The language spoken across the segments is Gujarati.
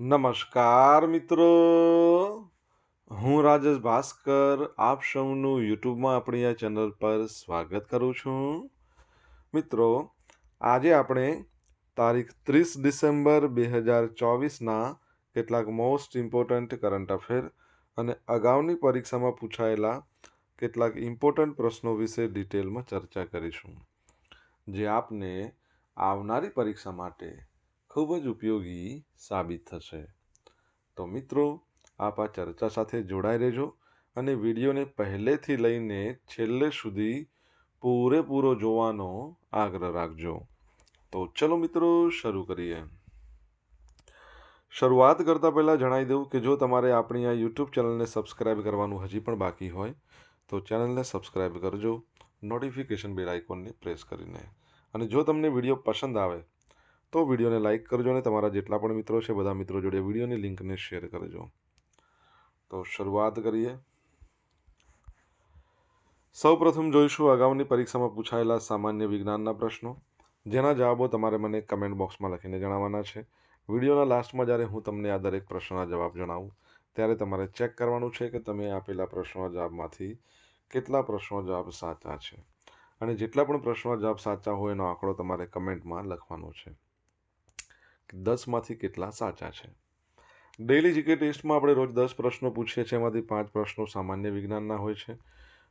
નમસ્કાર મિત્રો, હું રાજેશ ભાસ્કર આપ સૌનું યુટ્યુબમાં આપણી આ ચેનલ પર સ્વાગત કરું છું. મિત્રો, આજે આપણે તારીખ 30 ડિસેમ્બર 2024ના કેટલાક મોસ્ટ ઇમ્પોર્ટન્ટ કરંટ અફેર અને અગાઉની પરીક્ષામાં પૂછાયેલા કેટલાક ઇમ્પોર્ટન્ટ પ્રશ્નો વિશે ડિટેલમાં ચર્ચા કરીશું, જે આપને આવનારી પરીક્ષા માટે ખૂબ જ ઉપયોગી સાબિત થશે. તો મિત્રો, આપ આ ચર્ચા સાથે જોડાઈ રહેજો અને વિડીયોને પહેલેથી લઈને છેલ્લે સુધી પૂરેપૂરો જોવાનો આગ્રહ રાખજો. તો ચલો મિત્રો, શરૂ કરીએ. શરૂઆત કરતાં પહેલાં જણાવી દઉં કે જો તમારે આપણી આ યુટ્યુબ ચેનલને સબસ્ક્રાઈબ કરવાનું હજી પણ બાકી હોય તો ચેનલને સબસ્ક્રાઈબ કરજો, નોટિફિકેશન બેલ આઇકોનને પ્રેસ કરીને. અને જો તમને વિડીયો પસંદ આવે તો વિડીયોને લાઇક કરજો અને તમારા જેટલા પણ મિત્રો છે બધા મિત્રો જોડે વિડીયોની લિંકને શેર કરજો. તો શરૂઆત કરીએ. સૌપ્રથમ જોઈશું અગાઉની પરીક્ષામાં પૂછાયેલા સામાન્ય વિજ્ઞાનના પ્રશ્નો, જેના જવાબો તમારે મને કમેન્ટ બોક્સમાં લખીને જણાવવાના છે. વિડીયોના લાસ્ટમાં જ્યારે હું તમને આ દરેક પ્રશ્નોના જવાબ જણાવું ત્યારે તમારે ચેક કરવાનું છે કે તમે આપેલા પ્રશ્નોના જવાબમાંથી કેટલા પ્રશ્નોના જવાબ સાચા છે, અને જેટલા પણ પ્રશ્નોના જવાબ સાચા હોય એનો આંકડો તમારે કમેન્ટમાં લખવાનો છે. 10માંથી કેટલા સાચા છે. ડેઇલી જીકે ટેસ્ટમાં આપણે રોજ 10 પ્રશ્નો પૂછીએ છીએ, એમાંથી 5 પ્રશ્નો સામાન્ય વિજ્ઞાનના હોય છે.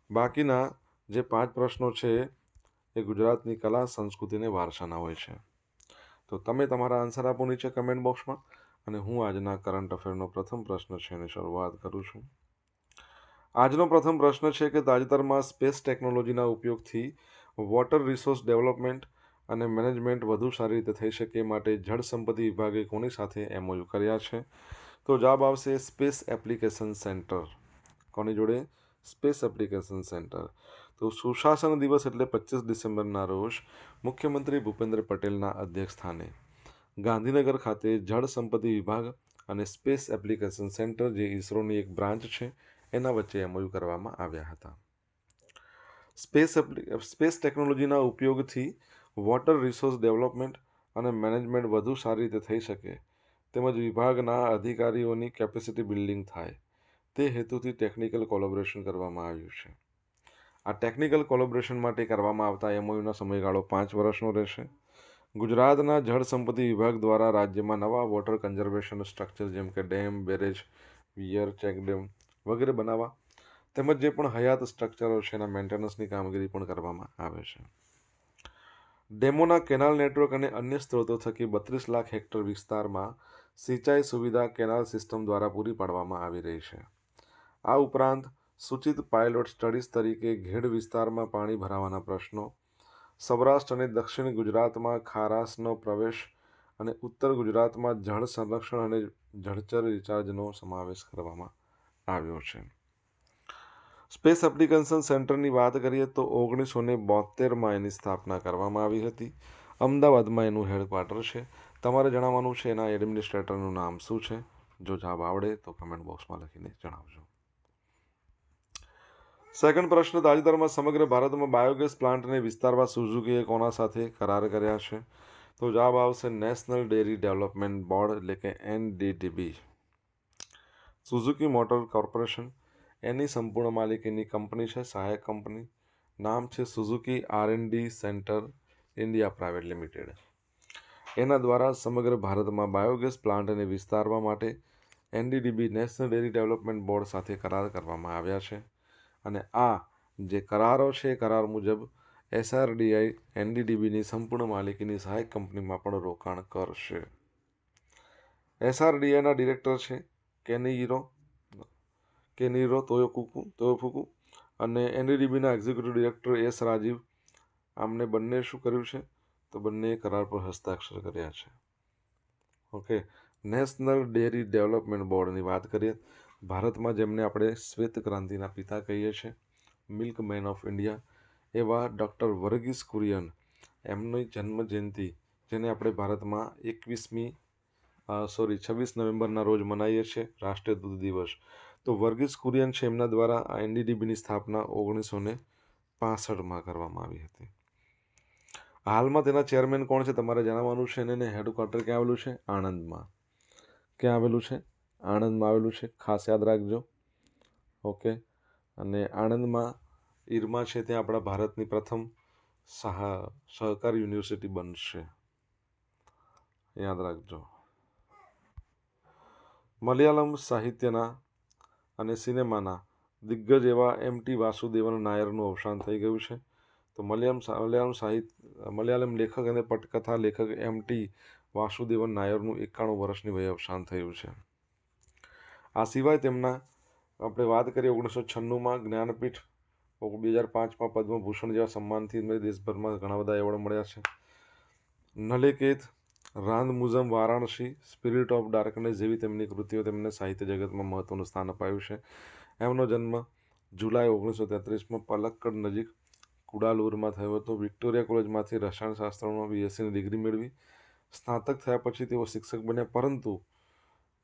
બાકીના જે 5 પ્રશ્નો છે એ ગુજરાતની કલા, સંસ્કૃતિ અને વારસાના હોય છે. તો તમે તમારા આન્સર આપો નીચે કમેન્ટ બોક્સમાં, અને હું આજના કરંટ અફેરનો પ્રથમ પ્રશ્ન છે એની શરૂઆત કરું છું. આજનો પ્રથમ પ્રશ્ન છે કે તાજેતરમાં સ્પેસ ટેકનોલોજીના ઉપયોગથી વોટર રિસોર્સ ડેવલપમેન્ટ અને મેનેજમેન્ટ વધુ સારી રીતે થઈ શકે એ માટે જળ સંપત્તિ વિભાગે કોની સાથે MOU કર્યા છે? તો જવાબ આવશે સ્પેસ એપ્લિકેશન સેન્ટર. કોની જોડે? Space application centre. તો સુશાસન દિવસ એટલે 25 ડિસેમ્બરના રોજ મુખ્યમંત્રી ભૂપેન્દ્ર પટેલના અધ્યક્ષસ્થાને ગાંધીનગર ખાતે જળ સંપત્તિ વિભાગ અને સ્પેસ એપ્લિકેશન સેન્ટર, જે ઇસરોની એક બ્રાન્ચ છે, એના વચ્ચે MOU કરવામાં આવ્યા હતા. સ્પેસ ટેકનોલોજીના ઉપયોગથી વોટર રિસોર્સ ડેવલપમેન્ટ અને મેનેજમેન્ટ વધુ સારી રીતે થઈ શકે તેમજ વિભાગના અધિકારીઓની કેપેસિટી બિલ્ડિંગ થાય તે હેતુથી ટેકનિકલ કોલેબોરેશન કરવામાં આવ્યું છે. આ ટેકનિકલ કોલેબોરેશન માટે કરવામાં આવતા MOUનો સમયગાળો 5 વર્ષનો રહેશે. ગુજરાતના જળ સંપત્તિ વિભાગ દ્વારા રાજ્યમાં નવા વોટર કન્ઝર્વેશન સ્ટ્રક્ચર જેમ કે ડેમ, બેરેજ, વિયર, ચેકડેમ વગેરે બનાવવા તેમજ જે પણ હયાત સ્ટ્રક્ચરો છે એના મેન્ટેનન્સની કામગીરી પણ કરવામાં આવે છે. ડેમોના કેનાલ નેટવર્ક અને અન્ય સ્ત્રોતો થકી 32 લાખ હેક્ટર વિસ્તારમાં સિંચાઈ સુવિધા કેનાલ સિસ્ટમ દ્વારા પૂરી પાડવામાં આવી રહી છે. આ ઉપરાંત સૂચિત પાયલોટ સ્ટડીઝ તરીકે ઘેડ વિસ્તારમાં પાણી ભરાવાના પ્રશ્નો, સૌરાષ્ટ્ર અને દક્ષિણ ગુજરાતમાં ખારાશનો પ્રવેશ અને ઉત્તર ગુજરાતમાં જળ સંરક્ષણ અને જળચર રિચાર્જનો સમાવેશ કરવામાં આવ્યો છે. સ્પેસ એપ્લિકેશન સેન્ટરની વાત કરીએ તો 1972માં એની સ્થાપના કરવામાં આવી હતી. અમદાવાદમાં એનું હેડક્વાર્ટર છે. તમારે જણાવવાનું છે એના એડમિનિસ્ટ્રેટરનું નામ શું છે. જો જવાબ આવડે તો કમેન્ટ બોક્સમાં લખીને જણાવજો. સેકન્ડ પ્રશ્ન, તાજેતરમાં સમગ્ર ભારતમાં બાયોગેસ પ્લાન્ટને વિસ્તારવા સુઝુકીએ કોના સાથે કરાર કર્યા છે? તો જવાબ આવશે નેશનલ ડેરી ડેવલપમેન્ટ બોર્ડ એટલે કે NDDB. સુઝુકી મોટર કોર્પોરેશન એની સંપૂર્ણ માલિકીની કંપની છે, સહાયક કંપની. નામ છે Suzuki R&D centre India private limited. એના દ્વારા સમગ્ર ભારતમાં બાયોગેસ પ્લાન્ટને વિસ્તારવા માટે NDDB national dairy development board સાથે કરાર કરવામાં આવ્યા છે. અને આ જે કરારો છે એ કરાર મુજબ SRDI NDDBની સંપૂર્ણ માલિકીની સહાયક કંપનીમાં પણ રોકાણ કરશે. SRDIના ડિરેક્ટર છે કેનીરો તોયોફુકુ અને NDDBના એક્ઝિક્યુટિવ ડિરેક્ટર S રાજીવ. આમને બંને શું કર્યું છે? તો બંને કરાર પર હસ્તાક્ષર કર્યા છે. ઓકે. નેશનલ ડેરી ડેવલપમેન્ટ બોર્ડની વાત કરીએ, ભારતમાં જેમને આપણે શ્વેત ક્રાંતિના પિતા કહીએ છીએ, મિલ્ક મેન ઓફ ઇન્ડિયા, એવા ડૉક્ટર વર્ગીસ કુરિયન, એમની જન્મ જયંતિ જેને આપણે ભારતમાં 26 નવેમ્બરના રોજ મનાવીએ છીએ રાષ્ટ્રીય દૂધ દિવસ. તો વર્ગીસ કુરિયન છે એમના દ્વારા આ NDDBની સ્થાપના 1965માં કરવામાં આવી હતી. હાલમાં તેના ચેરમેન કોણ છે તમારે જણાવવાનું છે, અને હેડક્વાર્ટર ક્યાં આવેલું છે? આણંદમાં. ક્યાં આવેલું છે? આણંદમાં આવેલું છે, ખાસ યાદ રાખજો. ઓકે. અને આણંદમાં ઈરમા છે ત્યાં આપણા ભારતની પ્રથમ સહકારી યુનિવર્સિટી બનશે, યાદ રાખજો. મલયાલમ સાહિત્યના અને સિનેમાના દિગ્ગજ એવા MT વાસુદેવન નાયરનું અવસાન થઈ ગયું છે. તો મલયાલમ લેખક અને પટકથા લેખક MT વાસુદેવન નાયરનું 91 વર્ષની વયે અવસાન થયું છે. આ સિવાય તેમના આપણે વાત કરીએ 1996માં જ્ઞાનપીઠ, 2005માં પદ્મભૂષણ જેવા સન્માનથી દેશભરમાં ઘણા બધા એવોર્ડ મળ્યા છે. નલેકેત, રાંદ મુઝમ, વારાણસી, સ્પિરિટ ઓફ ડાર્કનેસ જેવી તેમની કૃતિઓ તેમને સાહિત્ય જગતમાં મહત્વનું સ્થાન અપાયું છે. એમનો જન્મ જુલાઈ 1933માં પલક્કડ નજીક કુડાલુરમાં થયો હતો. વિક્ટોરિયા કોલેજમાંથી રસાયણશાસ્ત્રમાં BScની ડિગ્રી મેળવી. સ્નાતક થયા પછી તેઓ શિક્ષક બન્યા, પરંતુ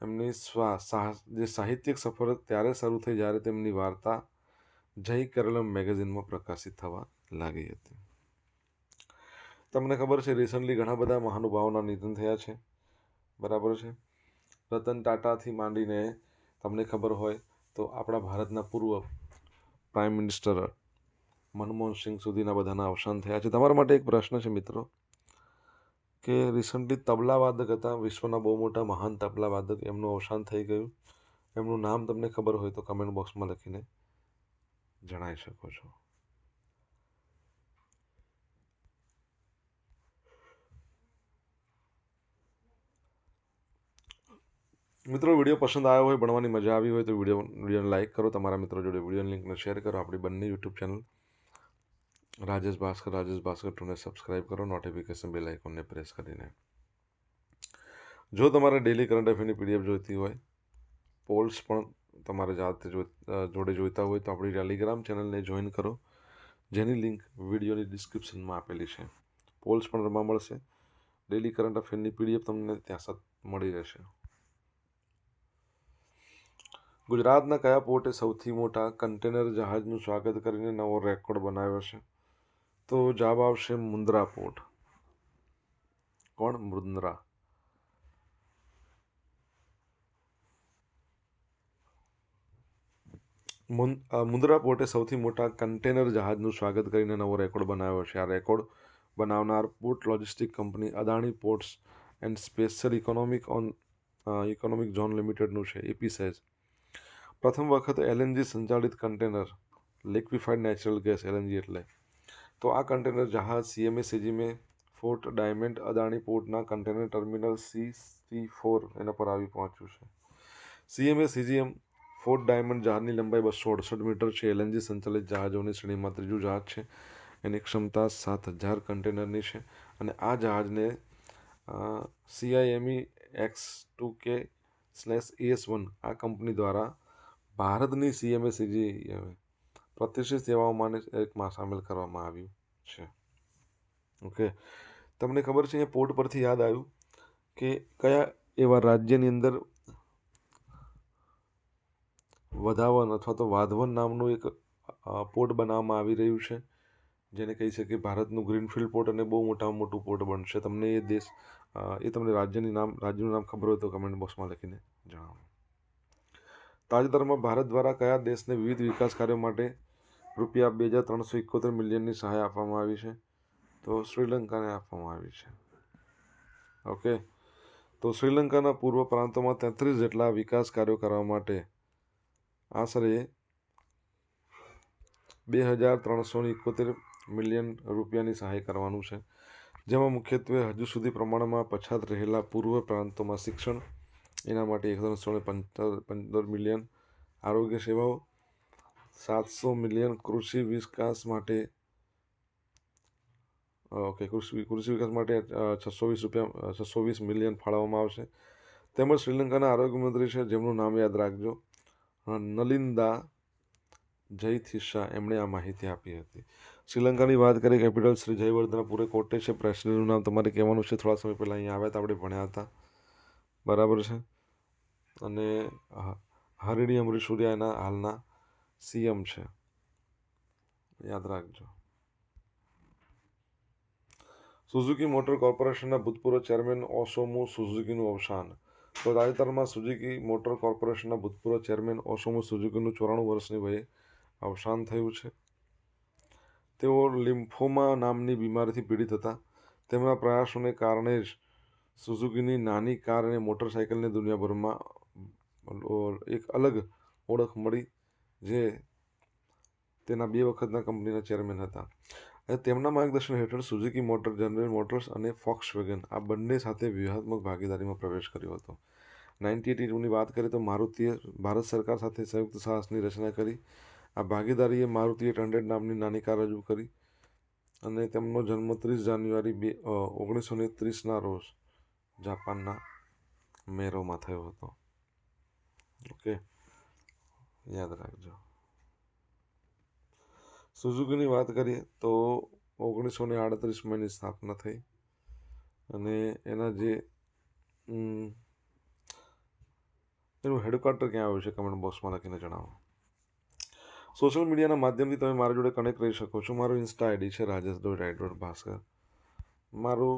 એમની જે સાહિત્યિક સફર ત્યારે શરૂ થઈ જ્યારે તેમની વાર્તા જય કેરલમ મેગેઝિનમાં પ્રકાશિત થવા લાગી હતી. તમને ખબર છે રિસન્ટલી ઘણા બધા મહાનુભાવોના નિધન થયા છે, બરાબર છે. રતન ટાટાથી માંડીને તમને ખબર હોય તો આપણા ભારતના પૂર્વ પ્રાઇમ મિનિસ્ટર મનમોહન સિંહ સુધીના બધાના અવસાન થયા છે. તમારા માટે એક પ્રશ્ન છે મિત્રો, કે રિસન્ટલી તબલાવાદક હતા, વિશ્વના બહુ મોટા મહાન તબલાવાદક, એમનું અવસાન થઈ ગયું. એમનું નામ તમને ખબર હોય તો કમેન્ટ બોક્સમાં લખીને જણાવી શકો છો. મિત્રો વિડીયો પસંદ આવ્યો હોય, ભણવાની મજા આવી હોય તો વિડીયોને લાઇક કરો, તમારા મિત્રો જોડે વિડીયોની લિંકને શેર કરો. આપણી બંને યુટ્યુબ ચેનલ રાજેશ ભાસ્કર 2ને સબસ્ક્રાઈબ કરો, નોટિફિકેશન બેલ આઇકોનને પ્રેસ કરીને. જો તમારે ડેલી કરંટ અફેરની PDF જોઈતી હોય, પોલ્સ પણ તમારે જાતે જોડે જોઈતા હોય તો આપણી ટેલિગ્રામ ચેનલને જોઈન કરો, જેની લિંક વિડીયોની ડિસ્ક્રિપ્શનમાં આપેલી છે. પોલ્સ પણ રમવા મળશે. ડેલી કરંટ અફેરની PDF તમને ત્યાં મળી રહેશે. ગુજરાતના કયા પોર્ટે સૌથી મોટા કન્ટેનર જહાજનું સ્વાગત કરીને નવો રેકોર્ડ બનાવ્યો છે? તો જવાબ આવશે મુન્દ્રા પોર્ટ. કોણ? મુન્દ્રા. મુન્દ્રા પોર્ટે સૌથી મોટા કન્ટેનર જહાજનું સ્વાગત કરીને નવો રેકોર્ડ બનાવ્યો છે. આ રેકોર્ડ બનાવનાર port logistic company Adani ports and special economic zone લિમિટેડનું છે, EPSEZ. પ્રથમ વખત LNG સંચાલિત container, liquefied natural gas, LNG એટલે. તો આ કન્ટેનર જહાજ CMA-CGM ફોર્ટ ડાયમંડ અદાણી પોર્ટના કન્ટેનર ટર્મિનલ CC4 એના પર આવી પહોંચ્યું છે. CMA-CGM ફોર્ટ ડાયમંડ જહાજની લંબાઈ 268 મીટર છે. LNG સંચાલિત જહાજોની શ્રેણીમાં ત્રીજું જહાજ છે. એની ક્ષમતા 7000 કન્ટેનરની છે. અને આ જહાજને CIME X2K/AS1 આ કંપની દ્વારા ભારતની CMA-CGM પ્રતિષ્ઠિત સેવાઓમાં એકમાં સામેલ કરવામાં આવ્યું છે. ઓકે. તમને ખબર છે એ પોર્ટ પરથી યાદ આવ્યું કે કયા એવા રાજ્યની અંદર વધાવન અથવા તો વાધવન નામનું એક પોર્ટ બનાવવામાં આવી રહ્યું છે, જેને કહી શકીએ ભારતનું ગ્રીનફિલ્ડ પોર્ટ અને બહુ મોટું પોર્ટ બનશે. તમને તમને રાજ્યનું નામ ખબર હોય તો કમેન્ટ બોક્સમાં લખીને જણાવો. તાજેતરમાં ભારત દ્વારા કયા દેશને વિવિધ વિકાસ કાર્યો માટે રૂપિયા 2371 મિલિયનની સહાય આપવામાં આવી છે? તો શ્રીલંકાને આપવામાં આવી છે. ઓકે. તો શ્રીલંકાના પૂર્વ પ્રાંતોમાં 33 જેટલા વિકાસ કાર્યો કરવા માટે આશરે 2371 મિલિયન રૂપિયાની સહાય કરવાનું છે, જેમાં મુખ્યત્વે હજુ સુધી પ્રમાણમાં પછાત રહેલા પૂર્વ પ્રાંતોમાં શિક્ષણ, એના માટે 1315 મિલિયન, આરોગ્ય સેવાઓ 700 મિલિયન, કૃષિ વિકાસ માટે 620 મિલિયન ફાળવવામાં આવશે. તેમજ શ્રીલંકાના આરોગ્ય મંત્રી છે, જેમનું નામ યાદ રાખજો, નલિંદા જયથિસા, એમણે આ માહિતી આપી હતી. શ્રીલંકાની વાત કરીએ, કેપિટલ શ્રી જયવર્ધનપુરે કોટે છે. પ્રેસિડેન્ટનું નામ તમારે કહેવાનું છે. થોડા સમય પહેલાં અહીંયા આવ્યા હતા, આપણે ભણ્યા હતા, બરાબર છે. અને હરિણી અમરીસુરિયા એના હાલના CM છે, યાદ રાખજો. સુઝુકી મોટર કોર્પોરેશનના ભૂતપૂર્વ ચેરમેન ઓસામુ સુઝુકીનું અવસાન. તો તાજેતરમાં સુઝુકી મોટર કોર્પોરેશનના ભૂતપૂર્વ ચેરમેન ઓસુમુ સુઝુકીનું 94 વર્ષની વયે અવસાન થયું છે. તેઓ લિમ્ફોમા નામની બીમારીથી પીડિત હતા. તેમના પ્રયાસોને કારણે જ સુઝુકીની નાની કાર અને મોટરસાઇકલને દુનિયાભરમાં એક અલગ ઓળખ મળી, જે તેના 2 વખતના કંપનીના ચેરમેન હતા. અને તેમના માર્ગદર્શન હેઠળ સુઝુકી મોટર, જનરલ મોટર્સ અને ફોક્સવેગન આ બંને સાથે વ્યૂહાત્મક ભાગીદારીમાં પ્રવેશ કર્યો હતો. 1982ની વાત કરીએ તો મારુતિએ ભારત સરકાર સાથે સંયુક્ત સાહસની રચના કરી. આ ભાગીદારીએ મારુતિ 800 નામની નાની કાર રજૂ કરી અને તેમનો જન્મ 30 જાન્યુઆરી 1930ના રોજ જાપાનના મેરોમાં થયો હતો. ઓકે, યાદ રાખજો. સુઝુકીની વાત કરીએ તો 1938માં એની સ્થાપના થઈ અને એના જે એનું હેડક્વાર્ટર ક્યાં આવ્યું છે કમેન્ટ બોક્સમાં લખીને જણાવો. સોશિયલ મીડિયાના માધ્યમથી તમે મારી જોડે કનેક્ટ રહી શકો છો. મારું ઇન્સ્ટા આઈડી છે rajesh.i.bhaskar. મારું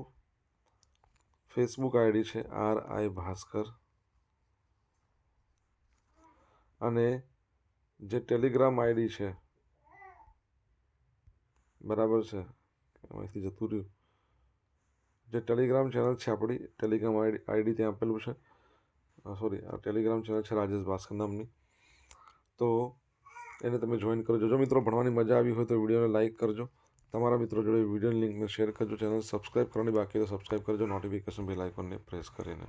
ફેસબુક આઈડી છે RI ભાસ્કર. અને જે ટેલિગ્રામ આઈડી છે, બરાબર છે, એમાંથી જતું રહ્યું, જે ટેલિગ્રામ ચેનલ છે આપણી, ટેલિગ્રામ આઈડી ત્યાં આપેલું છે. સોરી, આ ટેલિગ્રામ ચેનલ છે રાજેશ ભાસ્કર નામની. તો એને તમે જોઈન કરજો. જો મિત્રો ભણવાની મજા આવી હોય તો વિડીયોને લાઇક કરજો. તમારા મિત્રો જોડે વિડીયોની લિંકને શેર કરજો. ચેનલ સબસ્ક્રાઈબ કરવાની બાકી તો સબસ્ક્રાઈબ કરજો, નોટિફિકેશન બેલ આઇકોનને પ્રેસ કરીને.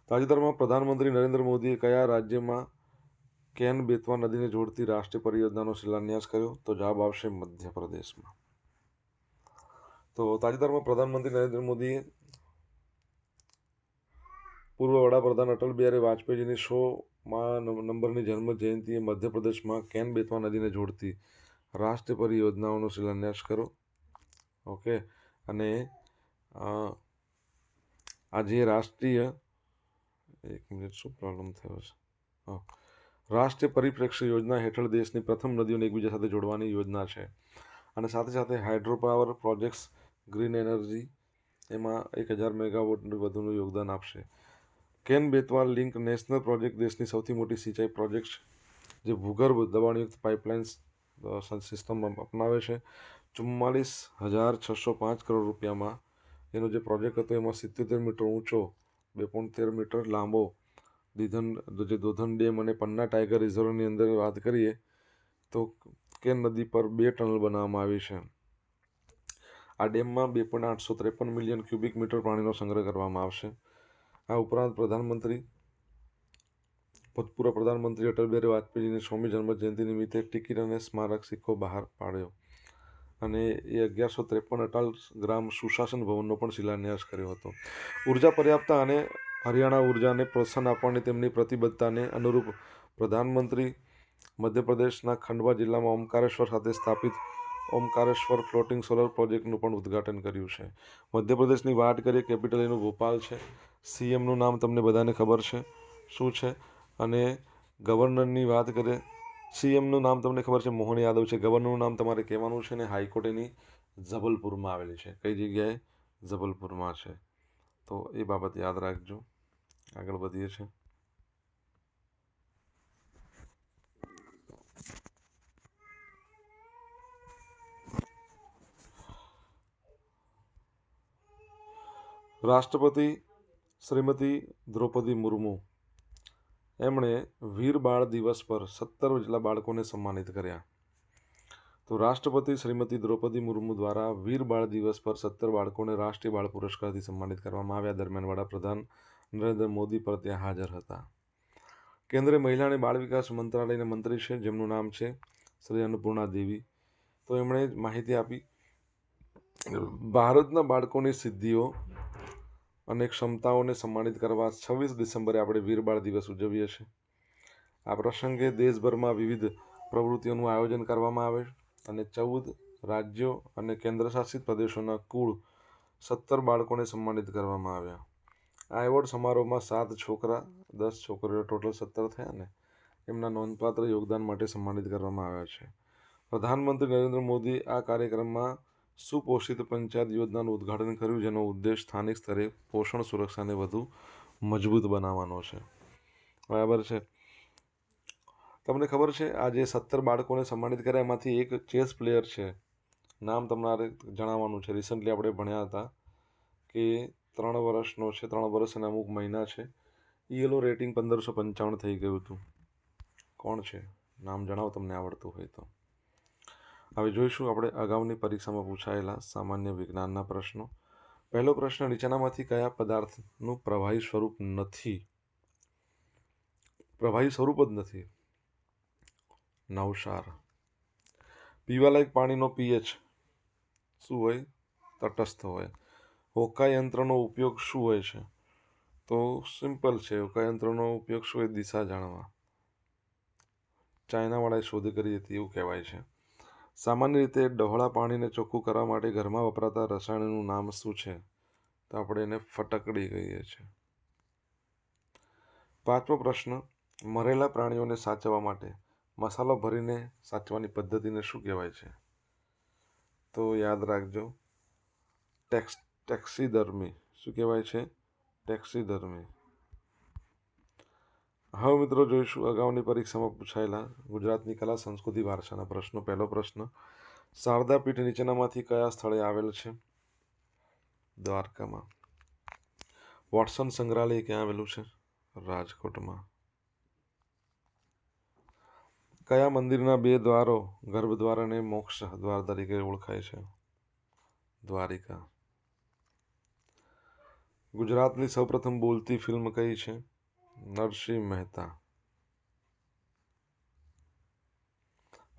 તાજેતરમાં પ્રધાનમંત્રી નરેન્દ્ર મોદીએ કયા રાજ્યમાં કેન બેતવા નદીને જોડતી રાષ્ટ્રીય પરિયોજનાનો શિલાન્યાસ કર્યો? તો જવાબ આવશે મધ્યપ્રદેશમાં. તો તાજેતરમાં પ્રધાનમંત્રી નરેન્દ્ર મોદીએ પૂર્વ વડાપ્રધાન અટલ બિહારી વાજપેયીજીની 100મા નંબરની જન્મ જયંતિએ મધ્યપ્રદેશમાં કેન બેતવા નદીને જોડતી રાષ્ટ્રીય પરિયોજનાઓનો શિલાન્યાસ કર્યો. ઓકે, અને આ જે રાષ્ટ્રીય, એક મિનિટ, શું પ્રોબ્લેમ થયો છે? રાષ્ટ્રીય પરિપ્રેક્ષ્ય યોજના હેઠળ દેશની પ્રથમ નદીઓને એકબીજા સાથે જોડવાની યોજના છે. અને સાથે સાથે hydro power projects, green energy, એમાં 1000 મેગાવોટનું વધુનું યોગદાન આપશે. Can Betwa link national project દેશની સૌથી મોટી સિંચાઈ પ્રોજેક્ટ જે ભૂગર્ભ દબાણયુક્ત પાઇપલાઇન્સ સિસ્ટમ અપનાવે છે. 44,605 કરોડ રૂપિયામાં એનો જે પ્રોજેક્ટ હતો એમાં 77 મીટર ઊંચો, 2.13 મીટર લાંબો દોધન ડેમ અને પન્ના ટાઈગર રિઝર્વની અંદર વાત કરીએ તો કેન નદી પર 2 ટનલ બનાવવામાં આવી છે. આ ડેમમાં 2.853 મિલિયન ક્યુબિક મીટર પાણીનો સંગ્રહ કરવામાં આવશે. આ ઉપરાંત ભૂતપૂર્વ પ્રધાનમંત્રી અટલ બિહારી વાજપેયીજીની 100મી જન્મ જયંતિ નિમિત્તે ટિકિટ અને સ્મારક સિક્કો બહાર પાડ્યો અને એ 1153 અટલ ગ્રામ સુશાસન ભવનનો પણ શિલાન્યાસ કર્યો હતો. ઉર્જા પર્યાપ્તતા અને હરિયાણા ઉર્જાને પ્રોત્સાહન આપવાની તેમની પ્રતિબદ્ધતાને અનુરૂપ પ્રધાનમંત્રી મધ્યપ્રદેશના ખંડવા જિલ્લામાં ઓમકારેશ્વર ખાતે સ્થાપિત ઓમકારેશ્વર ફ્લોટિંગ સોલર પ્રોજેક્ટનું પણ ઉદ્ઘાટન કર્યું છે. મધ્યપ્રદેશની વાત કરીએ, કેપિટલ એનું ભોપાલ છે. સીએમનું નામ તમને બધાને ખબર છે શું છે. અને ગવર્નરની વાત કરીએ, સીએમનું નામ તમને ખબર છે મોહન યાદવ છે. ગવર્નરનું નામ તમારે કહેવાનું છે. અને હાઈકોર્ટ એની જબલપુરમાં આવેલી છે. કઈ જગ્યાએ? જબલપુરમાં છે. તો એ બાબત યાદ રાખજો. આગળ વધીએ છીએ. રાષ્ટ્રપતિ શ્રીમતી દ્રૌપદી મુર્મુ એમણે વીર બાળ દિવસ પર 17 જેટલા બાળકોને સન્માનિત કર્યા. તો રાષ્ટ્રપતિ શ્રીમતી દ્રૌપદી મુર્મુ દ્વારા વીર બાળ દિવસ પર 17 બાળકોને રાષ્ટ્રીય બાળ પુરસ્કારથી સન્માનિત કરવામાં આવ્યા. દરમિયાન વડાપ્રધાન નરેન્દ્ર મોદી પણ ત્યાં હાજર હતા. કેન્દ્રીય મહિલા અને બાળ વિકાસ મંત્રાલયના મંત્રી છે જેમનું નામ છે શ્રી અન્નપૂર્ણા દેવી. તો એમણે માહિતી આપી ભારતના બાળકોની સિદ્ધિઓ અને ક્ષમતાઓને સન્માનિત કરવા 26 ડિસેમ્બરે આપણે વીર બાળ દિવસ ઉજવીએ છીએ. આ પ્રસંગે દેશભરમાં વિવિધ પ્રવૃત્તિઓનું આયોજન કરવામાં આવે અને 14 રાજ્યો અને કેન્દ્રશાસિત પ્રદેશોના કુલ 17 બાળકોને સન્માનિત કરવામાં આવ્યા. આ એવોર્ડ સમારોહમાં 7 છોકરા, 10 છોકરીઓ, ટોટલ 17 થયા ને, એમના નોંધપાત્ર યોગદાન માટે સન્માનિત કરવામાં આવ્યા છે. પ્રધાનમંત્રી નરેન્દ્ર મોદી આ કાર્યક્રમમાં સુપોષિત પંચાયત યોજનાનું ઉદ્ઘાટન કર્યું, જેનો ઉદ્દેશ સ્થાનિક સ્તરે પોષણ સુરક્ષાને વધુ મજબૂત બનાવવાનો છે. બરાબર છે. તમને ખબર છે આજે 17 બાળકોને સન્માનિત કર્યા, એમાંથી એક ચેસ પ્લેયર છે. નામ તમારે જણાવવાનું છે. રિસન્ટલી આપણે ભણ્યા હતા કે 3 વર્ષનો છે, 3 વર્ષ અને અમુક મહિના છે. ELO રેટિંગ 1555 થઈ ગયું હતું. કોણ છે? નામ જણાવો તમને આવડતું હોય તો. હવે જોઈશું આપણે અગાઉની પરીક્ષામાં પૂછાયેલા સામાન્ય વિજ્ઞાનના પ્રશ્નો. પહેલો પ્રશ્ન, નીચેનામાંથી કયા પદાર્થનું પ્રવાહી સ્વરૂપ નથી? પ્રવાહી સ્વરૂપ જ નથી. નવસાર. પીવાલાયક પાણીનો pH શું હોય? તટસ્થ હોય. હોકા યંત્રનો ઉપયોગ શું હોય છે? તો સિમ્પલ છે. હોકા યંત્રનો ઉપયોગ શું હોય? દિશા જાણવા. ચાઇનાવાળાએ શોધ કરી હતી એવું કહેવાય છે. સામાન્ય રીતે ડહોળા પાણીને ચોખ્ખું કરવા માટે ઘરમાં વપરાતા રસાયણનું નામ શું છે? તો આપણે એને ફટકડી કહીએ છીએ. 5મો પ્રશ્ન, મરેલા પ્રાણીઓને સાચવવા માટે મસાલો ભરીને સાચવવાની પદ્ધતિને શું કહેવાય છે? તો યાદ રાખજો, ટેક્સીધર્મી. શું કહેવાય છે? ટેક્સીધર્મી. હવે મિત્રો જોઈશું અગાઉની પરીક્ષામાં પૂછાયેલા ગુજરાતની કલા સંસ્કૃતિ વારસાના પ્રશ્નો. પહેલો પ્રશ્ન, શારદા પીઠ નીચેનામાંથી કયા સ્થળે આવેલ છે? દ્વારકામાં. વોટસન સંગ્રહાલય ક્યાં આવેલું છે? રાજકોટમાં. કયા મંદિરના 2 દ્વારો, ગર્ભદ્વાર અને મોક્ષ દ્વાર તરીકે ઓળખાય છે? દ્વારિકા. ગુજરાતની સૌપ્રથમ બોલતી ફિલ્મ કઈ છે? નરસિંહ મહેતા.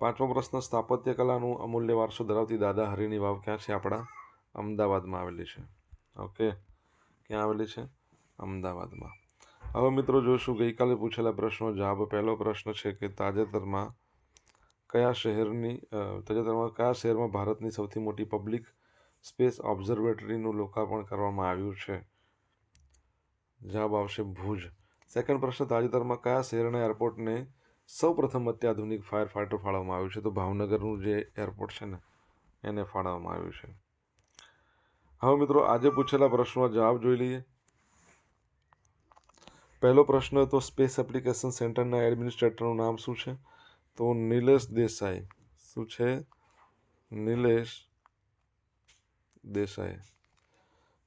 5મો પ્રશ્ન, સ્થાપત્ય કલાનું અમૂલ્ય વારસો ધરાવતી દાદા હરીની વાવ ક્યાં છે? આપણા અમદાવાદમાં આવેલી છે. ઓકે, ક્યાં આવેલી છે? અમદાવાદમાં. હવે મિત્રો જોઈશું ગઈકાલે પૂછેલા પ્રશ્નો જવાબ. પહેલો પ્રશ્ન છે કે તાજેતરમાં કયા શહેરમાં ભારતની સૌથી મોટી પબ્લિક સ્પેસ ઓબ્ઝર્વેટરીનું લોકાર્પણ કરવામાં આવ્યું છે? જવાબ આવશે ભુજ. સેકન્ડ પ્રશ્ન, તાજેતરમાં કયા શહેરના એરપોર્ટને સૌપ્રથમ અત્યાધુનિક ફાયર ફાઇટર ફાળવવામાં આવ્યું છે? તો ભાવનગરનું જે એરપોર્ટ છે ને એને ફાળવવામાં આવ્યું છે. હવે મિત્રો આજે પૂછેલા પ્રશ્નો જવાબ જોઈ લઈએ. પહેલો પ્રશ્ન તો સ્પેસ એપ્લિકેશન સેન્ટરના એડમિનિસ્ટ્રેટરનું નામ શું છે? તો નિલેશ દેસાઈ. શું છે? નિલેશ દેસાઈ.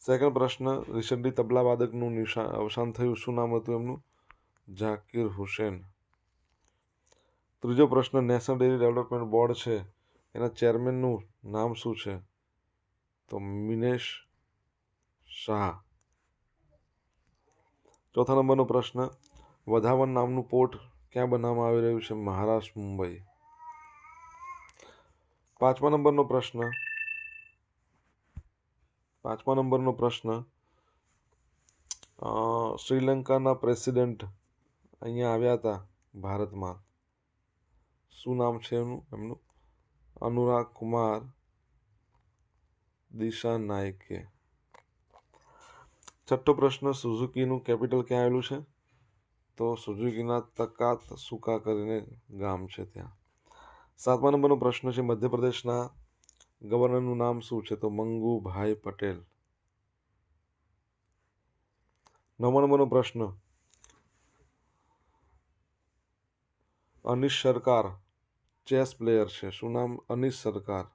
સેકન્ડ પ્રશ્ન, રિસન્ટલી તબલા વાદકનું અવસાન થયું, શું નામ હતું એમનું? ઝાકીર હુસેન. ત્રીજો પ્રશ્ન, નેશનલ ડેરી ડેવલપમેન્ટ બોર્ડ છે એના ચેરમેનનું નામ શું છે? તો મિનેશ શાહ. ચોથા નંબરનો પ્રશ્ન, વધાવન નામનું પોર્ટ ક્યાં બનાવવામાં આવી રહ્યું છે? મહારાષ્ટ્ર, મુંબઈ. 5મા નંબરનો પ્રશ્ન, શ્રીલંકાના પ્રેસિડેન્ટ અહીંયા આવ્યા હતા ભારતમાં, શું નામ છે એમનું? અનુરાગ કુમાર દિશાનાયકે. છઠ્ઠો પ્રશ્ન, સુઝુકીનું કેપિટલ ક્યાં આવેલું છે? તો સુઝુકીના તકાતસુકા કરીને ગામ છે ત્યાં. 7મા નંબરનો પ્રશ્ન છે, મધ્યપ્રદેશના ગવર્નરનું નામ શું છે? તો મંગુભાઈ પટેલ. 9મા નંબરનો પ્રશ્ન, અનિશ સરકાર ચેસ પ્લેયર છે, શું નામ? અનિશ સરકાર.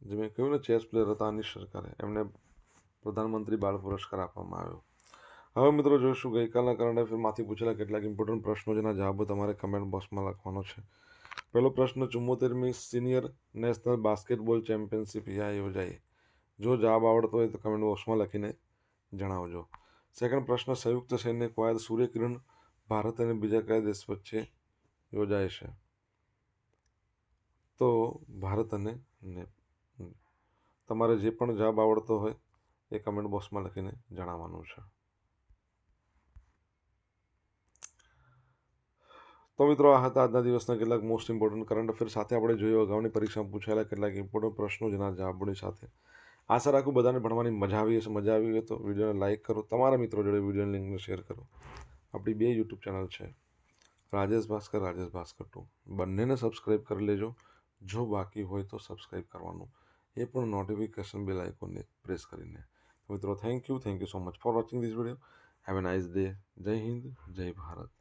જે મેં કહ્યું ને ચેસ પ્લેયર હતા અનિશ સરકાર, એમને પ્રધાનમંત્રી બાળ પુરસ્કાર આપવામાં આવ્યો. હવે મિત્રો જોઈશું ગઈકાલના કરંટ અફેરમાંથી પૂછેલા કેટલાક ઇમ્પોર્ટન્ટ પ્રશ્નો, જેના જવાબો તમારે કમેન્ટ બોક્સમાં લખવાનો છે. પહેલો પ્રશ્ન, 74મી સિનિયર નેશનલ બાસ્કેટબોલ ચેમ્પિયનશિપ ક્યાં યોજાઈ? જો જવાબ આવડતો હોય તો કમેન્ટ બોક્સમાં લખીને જણાવજો. સેકન્ડ પ્રશ્ન, સંયુક્ત સૈન્ય કવાયત સૂર્યકિરણ ભારત અને બીજા કયા દેશ વચ્ચે યોજાય છે? તો ભારત અને તમારે જે પણ જવાબ આવડતો હોય એ કમેન્ટ બોક્સમાં લખીને જણાવવાનું છે. તો મિત્રો આ હતા આજના દિવસના કેટલાક મોસ્ટ ઇમ્પોર્ટન્ટ કરંટ અફેર સાથે આપણે જોયું અગાઉની પરીક્ષામાં પૂછાયેલા કેટલાક ઇમ્પોર્ટન્ટ પ્રશ્નો, જેના જવાબોની સાથે. આશા રાખું બધાને ભણવાની મજા આવી હશે. મજા આવી હોય તો વિડીયોને લાઇક કરો, તમારા મિત્રો જોડે વિડીયોની લિંકને શેર કરો. આપણી 2 યુટ્યુબ ચેનલ છે, રાજેશ ભાસ્કર 2, બંનેને સબસ્ક્રાઈબ કરી લેજો. જો બાકી હોય તો સબસ્ક્રાઈબ કરવાનું, એ પણ નોટિફિકેશન બેલ આઇકોનને પ્રેસ કરીને. મિત્રો thank you so much for watching this video. Have a nice day. જય હિન્દ, જય ભારત.